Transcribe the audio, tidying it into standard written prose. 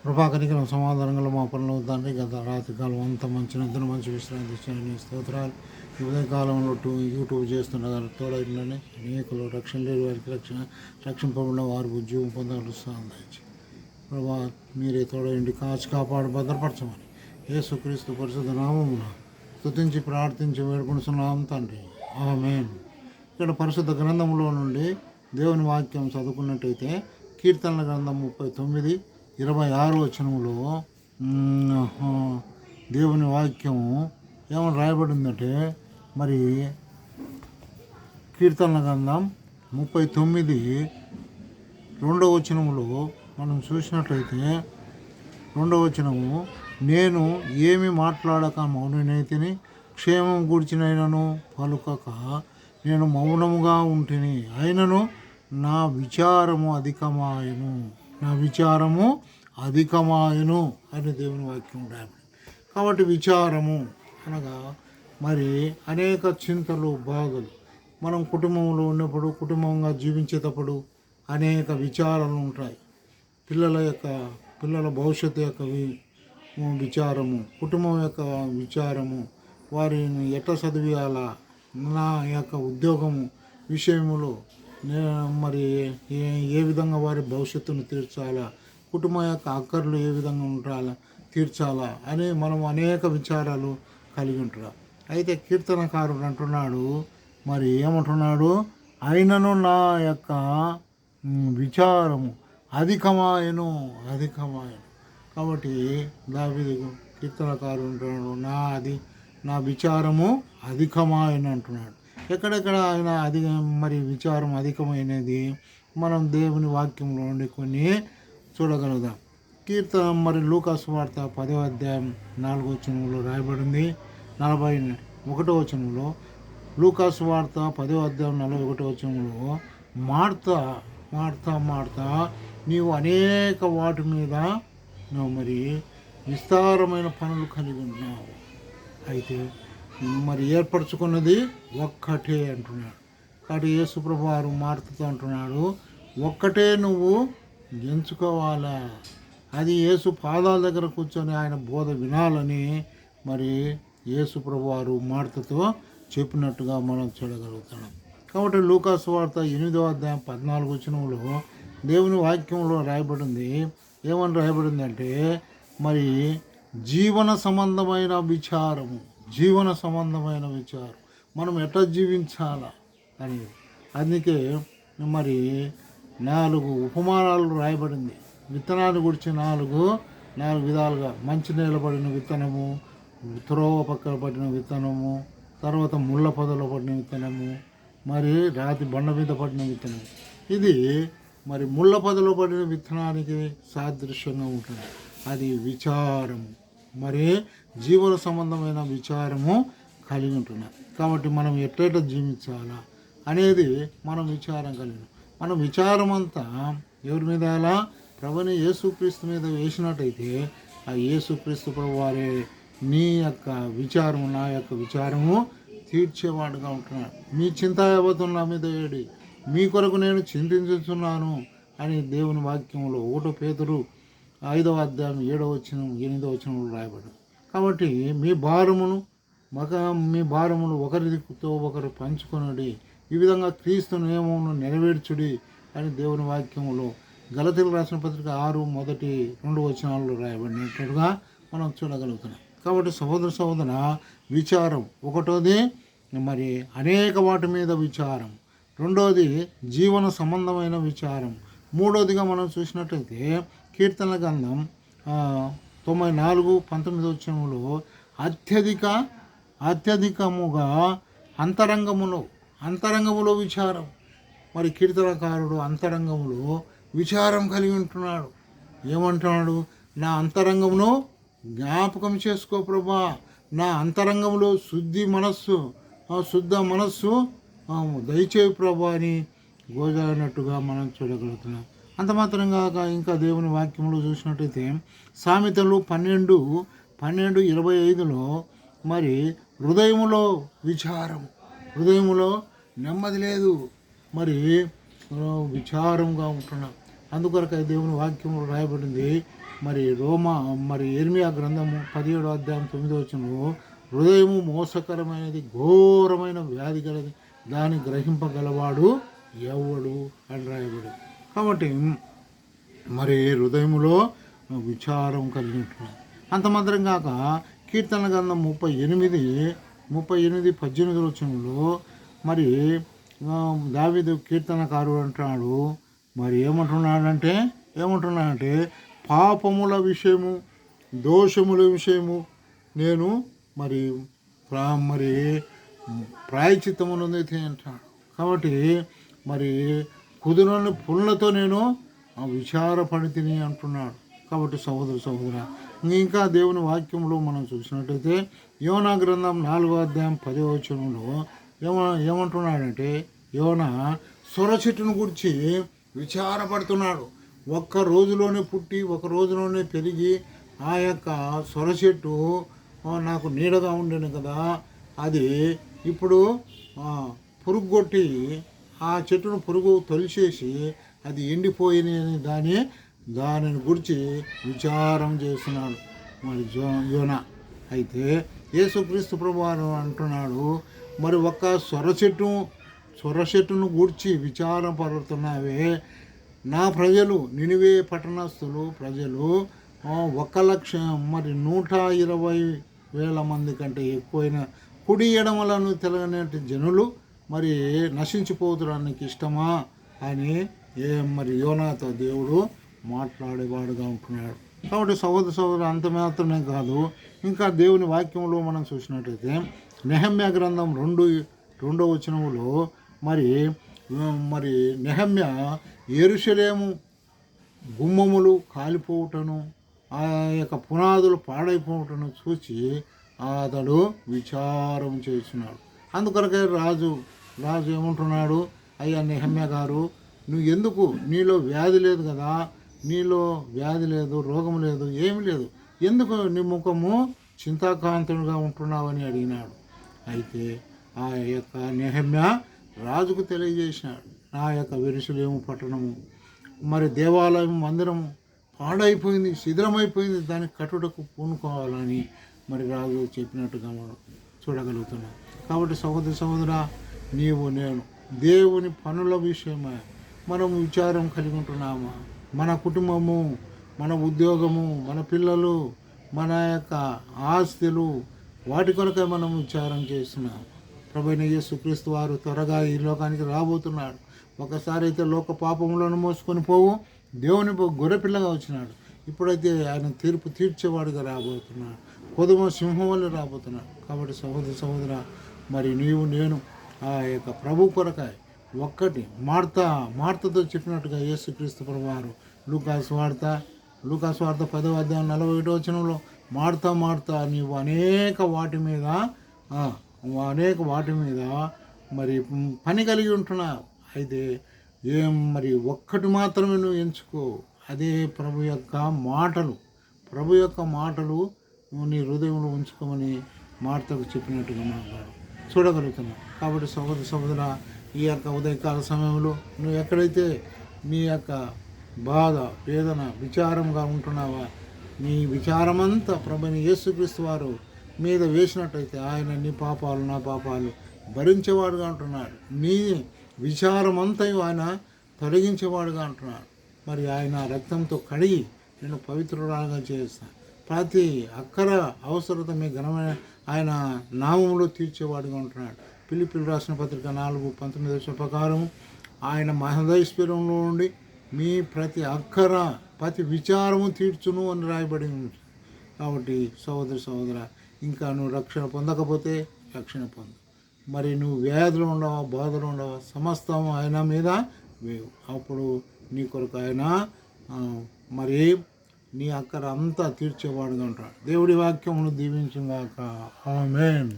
కృపాకరికరం సమాధానంగా మా పనులు తండ్రి గత రాత్రి కాలం అంతా మంచి నిద్ర మంచి విశ్రాంతి ఇచ్చిన స్తోత్రాలు. ఈ ఉదయకాలంలో యూట్యూబ్ చేస్తుండగా తోడైందని అనేకులు రక్షణ లేని వారికి రక్షింపబడిన వారు ఉద్యోగం పొందగలుస్తాను. ప్రభా మీరే తోడైండి కాచి కాపాడు భద్రపరచమని యేసుక్రీస్తు పరిశుద్ధ నామమున స్తుతించి ప్రార్థించి వేడుకొనుచున్నాం తండ్రి, ఆమేన్. ఇక్కడ పరిశుద్ధ గ్రంథంలో నుండి దేవుని వాక్యం చదువుకున్నట్టయితే కీర్తనల గ్రంథం 39:26 వచనంలో దేవుని వాక్యము ఏమని రాయబడిందంటే, మరి కీర్తనల గ్రంథం 39:2 వచనంలో మనం చూసినట్లయితే 2వ వచనము, నేను ఏమి మాట్లాడక మౌననైతిని, క్షేమం గూర్చినైనను పలుకక నేను మౌనముగా ఉంటిని, అయినను నా విచారము అధికమాయను అని దేవుని వాక్యం రాయబడింది. కాబట్టి విచారము అనగా మరి అనేక చింతలు బాధలు మనం కుటుంబంలో ఉన్నప్పుడు, కుటుంబంగా జీవించేటప్పుడు అనేక విచారాలు ఉంటాయి. పిల్లల భవిష్యత్తు యొక్క విచారము, కుటుంబం యొక్క విచారము, వారిని ఎట్లా చదివియాలా, నా యొక్క ఉద్యోగము విషయములో మరి ఏ విధంగా వారి భవిష్యత్తును తీర్చాలా, కుటుంబం యొక్క అక్కర్లు ఏ విధంగా ఉండాలా తీర్చాలా అని మనం అనేక విచారాలు కలిగి ఉంటాం. అయితే కీర్తనకారుడు అంటున్నాడు, మరి ఏమంటున్నాడు, అయినను నా యొక్క విచారము అధికమాయను. కాబట్టి దావీదు కీర్తనకారుడు అంటున్నాడు, నా విచారము అధికమాయను అంటున్నాడు. ఎక్కడెక్కడ ఆయన మరి విచారం అధికమైనది మనం దేవుని వాక్యంలో నుండి కొన్ని చూడగలుగుదాం. కీర్తన మరి లూకా సువార్త 10వ అధ్యాయం 4వ వచనంలో రాయబడింది. 41వ వచనంలో లూకా సువార్త 10వ అధ్యాయం 41వ వచనంలో, మార్తా నీవు అనేక వాటి మీద మరి విస్తారమైన పనులు కలిగి ఉన్నావు, అయితే మరి ఏర్పరచుకున్నది ఒక్కటే అంటున్నాడు. కాబట్టి యేసుప్రభు వారు మార్తతో అంటున్నాడు, ఒక్కటే నువ్వు ఎంచుకోవాలా, అది యేసు పాదాల దగ్గర కూర్చొని ఆయన బోధ వినాలని మరి యేసుప్రభు వారు మార్తతో చెప్పినట్టుగా మనం చూడగలుగుతున్నాం. కాబట్టి లూకా సువార్త 8వ అధ్యాయం 14వ వచనంలో దేవుని వాక్యంలో రాయబడింది. ఏమని రాయబడిందంటే, మరి జీవన సంబంధమైన విచారం మనం ఎట్లా జీవించాలా అని. అందుకే మరి 4 ఉపమానాలు రాయబడింది. విత్తనాన్ని గురించి 4 విధాలుగా, మంచి నిలబడిన విత్తనము, త్రోవ పక్కన పడిన విత్తనము, తర్వాత ముళ్ళ పొదలో పడిన విత్తనము, మరి రాతి బండ మీద పడిన విత్తనం. ఇది మరి ముళ్ళ పొదలో పడిన విత్తనానికి సాదృశ్యంగా ఉంటుంది. అది విచారము, మరి జీవన సంబంధమైన విచారము కలిగి ఉంటున్నాం. కాబట్టి మనం ఎట్లయితే జీవించాలా అనేది మనం విచారం కలిగిన, మనం విచారం అంతా ఎవరి మీద ఎలా ప్రభుని యేసుక్రీస్తు మీద వేసినట్టయితే ఆ యేసుక్రీస్తు ప్రభు వారే నీ యొక్క విచారము, నా యొక్క విచారము తీర్చేవాడుగా ఉంటున్నాడు. మీ చింతాయావతం నా మీద వేడి, మీ కొరకు నేను చింతించుతున్నాను అని దేవుని వాక్యంలో 1 పేతురు 5వ అధ్యాయం 7వ వచనం 8వ వచనంలో రాయబడింది. కాబట్టి మీ భారమును ఒకరితో ఒకరు పంచుకొనడి, ఈ విధంగా క్రీస్తు నియమమును నెరవేర్చుడి అని దేవుని వాక్యంలో గలతీయులకు రాసిన పత్రిక 6:1-2 వచనాల్లో రాయబడినట్టుగా మనం చూడగలుగుతున్నాం. కాబట్టి సహోదర విచారం ఒకటోది మరి అనేక వాటి మీద విచారం, రెండోది జీవన సంబంధమైన విచారం, మూడోదిగా మనం చూసినట్లయితే కీర్తనల గ్రంథం 94:19 వచనంలో అత్యధికముగా అంతరంగములో విచారం. మరి కీర్తనకారుడు అంతరంగములో విచారం కలిగి ఉంటున్నాడు. ఏమంటున్నాడు, నా అంతరంగమును జ్ఞాపకం చేసుకో ప్రభా, నా అంతరంగంలో శుద్ధ మనస్సు దయచేయి ప్రభా అని గోజాడినట్టుగా మనం చూడగలుగుతున్నాం. అంత మాత్రం కాక ఇంకా దేవుని వాక్యంలో చూసినట్టయితే సామెతలు 12:25లో మరి హృదయములో విచారం, హృదయములో నెమ్మది లేదు, మరి విచారంగా ఉంటున్నాం. అందుకొరకై దేవుని వాక్యంలో రాయబడింది, మరి ఇర్మియా గ్రంథము 17వ అధ్యాయం 9వ వచనంలో హృదయము మోసకరమైనది, ఘోరమైన వ్యాధి గలది, దాన్ని గ్రహింపగలవాడు ఎవడు అని రాయబడి. కాబట్టి మరి హృదయములో విచారం కలిగి ఉంటున్నాడు. అంత మాత్రం కాక కీర్తన గ్రంథం 38:18 వచనంలో మరి దావీదు కీర్తనకారుడు అంటున్నాడు, మరి ఏమంటున్నాడంటే పాపముల విషయము, దోషముల విషయము నేను మరి ప్రాయచిత్తమున్నది అంటాడు. కాబట్టి మరి కుదురని పుల్లతో నేను విచారపడితిని అంటున్నాడు. కాబట్టి సహోదర ఇంకా దేవుని వాక్యంలో మనం చూసినట్టయితే యోనా గ్రంథం 4వ అధ్యాయం 10వ వచనంలో ఏమంటున్నాడంటే యోనా సొర చెట్టును గురించి విచారపడుతున్నాడు. ఒక్క రోజులోనే పుట్టి ఒక రోజులోనే పెరిగి ఆ యొక్క సొర చెట్టు నాకు నీడగా ఉండేను కదా, అది ఇప్పుడు పురుగు కొట్టి ఆ చెట్టును పురుగు తొలిచేసి అది ఎండిపోయినని దానిని గురించి విచారం చేస్తున్నాడు మరి యోనా. అయితే యేసుక్రీస్తు ప్రభువారు అంటున్నాడు, మరి ఒక్క సొర చెట్టును గూర్చి విచారపడుతున్నావే, నా ప్రజలు నినివే పట్టణస్థులు ప్రజలు 1,120,000 మంది కంటే ఎక్కువైన కుడి ఎడమలను తెలగనేటి జనులు మరి నశించిపోతుడానికి ఇష్టమా అని మరి యోనాతో దేవుడు మాట్లాడేవాడుగా ఉంటున్నాడు. కాబట్టి సహోదరు అంత మాత్రమే కాదు, ఇంకా దేవుని వాక్యంలో మనం చూసినట్టయితే నెహమ్యా గ్రంథం 2వ వచనంలో మరి నెహమ్యా యెరూషలేము గుమ్మములు కాలిపోవటను, ఆ యొక్క పునాదులు పాడైపోవటను చూసి అతడు విచారం చేస్తున్నాడు. అందుకొరకే రాజు ఏమంటున్నాడు, అయ్యా నెహమ్యా గారు, నువ్వు ఎందుకు, నీలో వ్యాధి లేదు కదా, నీలో వ్యాధి లేదు, రోగం లేదు, ఏమి లేదు, ఎందుకు నీ ముఖము చింతాకాంతుడుగా ఉంటున్నావని అడిగినాడు. అయితే ఆ యొక్క నెహమ్యా రాజుకు తెలియజేసినాడు, నా యొక్క యెరూషలేము పట్టణము మరి దేవాలయం మందిరము పాడైపోయింది, శిథిలమైపోయింది, దాన్ని కట్టుటకు పూనుకోవాలని మరి రాజు చెప్పినట్టుగా మనం చూడగలుగుతున్నాం. కాబట్టి సహోదరా, నీవు నేను దేవుని పనుల విషయమై మనం విచారం కలిగి ఉంటున్నామా? మన కుటుంబము, మన ఉద్యోగము, మన పిల్లలు, మన యొక్క ఆస్తులు, వాటి కొరకే మనం విచారం చేస్తున్నాం. ప్రభువైన యేసుక్రీస్తు వారు త్వరగా ఈ లోకానికి రాబోతున్నాడు. ఒకసారి అయితే లోక పాపములను మోసుకొని పోవు దేవుని గొర్రెపిల్లగా వచ్చినాడు. ఇప్పుడైతే ఆయన తీర్పు తీర్చేవాడుగా రాబోతున్నాడు, కొదుమ సింహం వల్ల రాబోతున్నాడు. కాబట్టి సహోదర మరి నీవు నేను ఆ యొక్క ప్రభు కొరకాయ ఒక్కటి మార్తతో చెప్పినట్టుగా యేసుక్రీస్తు ప్రభువారు లూకాసు వార్త 10వ అధ్యాయం 41వ వచనంలో మార్తా నీవు అనేక వాటి మీద మరి పని కలిగి ఉంటున్నావు, అయితే మరి ఒక్కటి మాత్రమే నువ్వు ఎంచుకో, అదే ప్రభు యొక్క మాటలు నీ హృదయంలో ఉంచుకోమని మార్తకు చెప్పినట్టుగా మనం చూడగలుగుతున్నాం. కాబట్టి సహోదర ఈ యొక్క ఉదయకాల సమయంలో నువ్వు ఎక్కడైతే నీ యొక్క బాధ, వేదన, విచారంగా ఉంటున్నావా, నీ విచారమంతా ప్రభువైన యేసుక్రీస్తు వారు మీద వేసినట్టయితే ఆయన నీ పాపాలు నా పాపాలు భరించేవాడుగా ఉంటున్నాడు, నీ విచారమంతయు ఆయన తొలగించేవాడుగా అంటున్నాడు. మరి ఆయన రక్తంతో కడిగి నేను పవిత్రురాలుగా చేస్తాను, ప్రతి అక్కర అవసరత మీ ఘనమైన ఆయన నామములో తీర్చేవాడుగా ఉంటున్నాడు. ఫిలిప్పీయులకు రాసిన పత్రిక 4:19 ప్రకారం ఆయన మహదైశ్వర్యంలో నుండి మీ ప్రతి అక్కర ప్రతి విచారము తీర్చును అని రాయబడి ఉంది. కాబట్టి సహోదర ఇంకా నువ్వు రక్షణ పొందకపోతే రక్షణ పొందు. మరి నువ్వు వ్యాధులు ఉండవా, బాధలు ఉండవా, సమస్తం ఆయన మీద వేవు. అప్పుడు నీ కొరకు ఆయన మరి నీ అక్కర అంతా తీర్చేవాడుగా ఉంటాడు. దేవుడి వాక్యమును దీవించుగాక. ఆమేన్.